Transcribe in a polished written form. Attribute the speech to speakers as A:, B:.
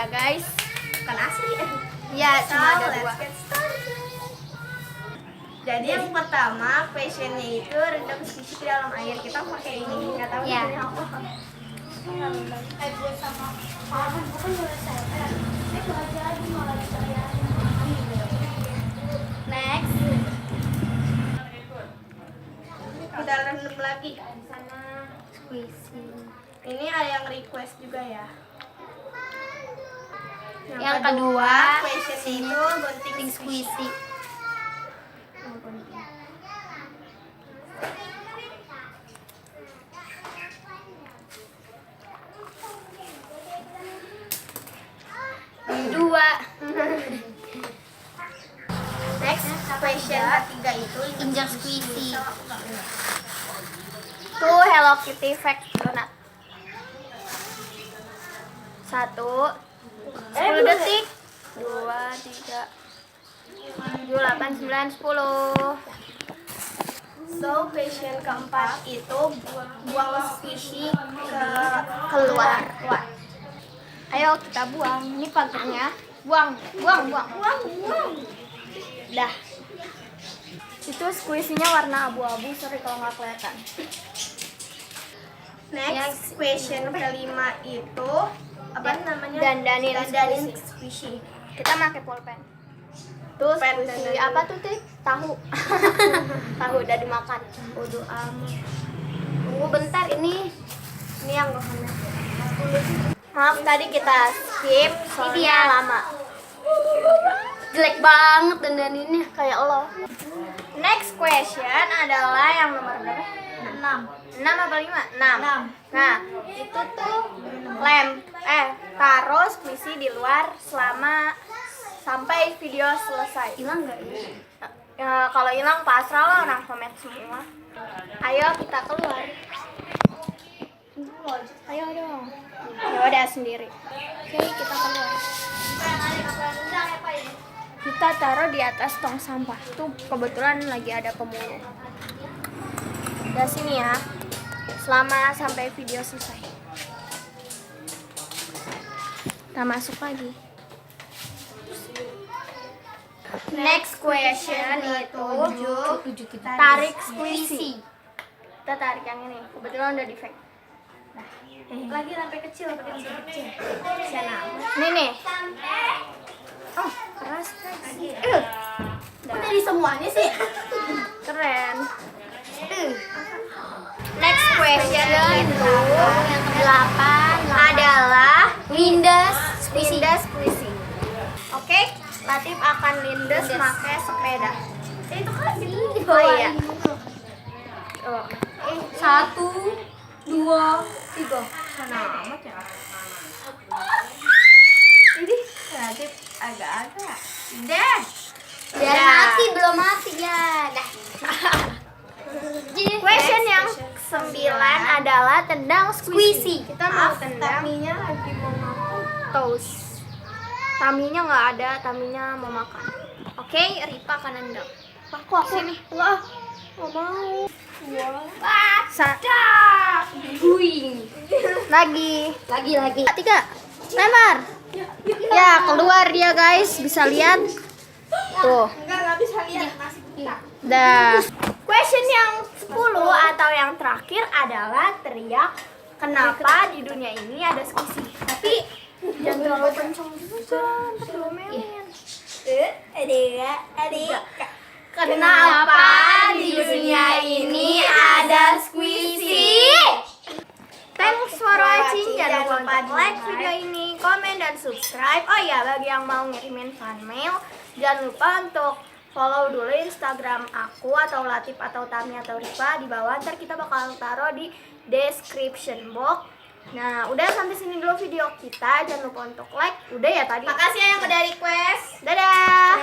A: ya guys.
B: Bukan asli.
A: Ya, cuma ada
B: let's
A: 2.
B: get started. Jadi yang pertama questionnya itu rendam squishy ke dalam air. Kita pakai ini, nggak tahu
A: Ya.
B: ini apa. Buat sama bukan saya.
A: Next.
B: Kita rendam lagi.
A: Squishy.
B: Ini ada yang request juga ya.
A: Yang kedua,
B: question itu gunting
A: squishy. Dua.
B: Next question ketiga itu
A: Injak squishy. Tuh Hello Kitty fake donat. 1 10 detik. 2 3 7 8 9 10.
B: So question keempat itu buang squishy
A: Keluar. Ayo kita buang. Ini pakainya. Buang. Dah. Itu squishy-nya warna abu-abu, sorry kalau nggak kelihatan.
B: Next question kelima itu apa namanya?
A: Dandanin
B: squishy.
A: Kita pakai pulpen. Tuh
B: Pen
A: squishy
B: dandanin.
A: apa tuh, Tik? Tahu. Tahu udah dimakan.
B: Bodo amat.
A: Tunggu bentar, ini yang gohannya. Maaf tadi kita skip soalnya lama. Jelek banget dandaninnya kayak lo. Next question adalah yang nomor berapa? 6 apa 5? 6. Nah, itu tuh taruh squishy di luar sampai video selesai. Hilang nggak ini? Ya, kalau hilang pasrah lo, orang komen semua. Ayo kita keluar. Ayo dong. Ya udah sendiri. Oke, kita keluar. Kita taruh di atas tong sampah. Tuh kebetulan lagi ada pemulung. Udah sini ya. Sampai video selesai. Kita masuk lagi. Next question itu tarik squishy. Kita tarik yang ini. Kebetulan udah di fake.
B: Lagi sampai kecil. Sana.
A: Nih. Oh, keras.
B: Kok jadi semuanya sih?
A: Keren. Next question itu yang ke-8 adalah lindes squishy. Oke, Latif akan lindes pakai sepeda.
B: Itu kan gitu.
A: Oh iya.
B: 1 2 3. Sana amat ya. Ini kreatif agak-agak. Deh.
A: Biar mati, belum mati ya. Dah. Question yang 9 adalah tendang squishy.
B: Kita mau tendang. Taminya lagi mau makan.
A: Toast. Taminya nggak ada, taminya mau makan. Oke, Ripa akan nendang. Aku sini.
B: Wah, nggak mau.
A: Buing. Lagi. 3. Lempar. Ya, keluar dia guys, bisa lihat. Tuh.
B: Enggak bisa lihat masih buta.
A: Dah. Question yang 10 atau yang terakhir adalah teriak kenapa di dunia ini ada squishy. Tapi jangan terlalu kencang juga, diomelin.
B: Adik.
A: Kenapa di dunia ini ada squishy? Thanks for watching. Jangan lupa untuk like video ini, komen dan subscribe. Oh ya, bagi yang mau ngirimin fan mail, jangan lupa untuk follow dulu Instagram aku atau Latif atau Tami atau Rifa di bawah. Ntar kita bakal taruh di description box. Nah, udah sampai sini dulu video kita. Jangan lupa untuk like. Udah ya tadi.
B: Makasih ya yang udah request.
A: Dadah.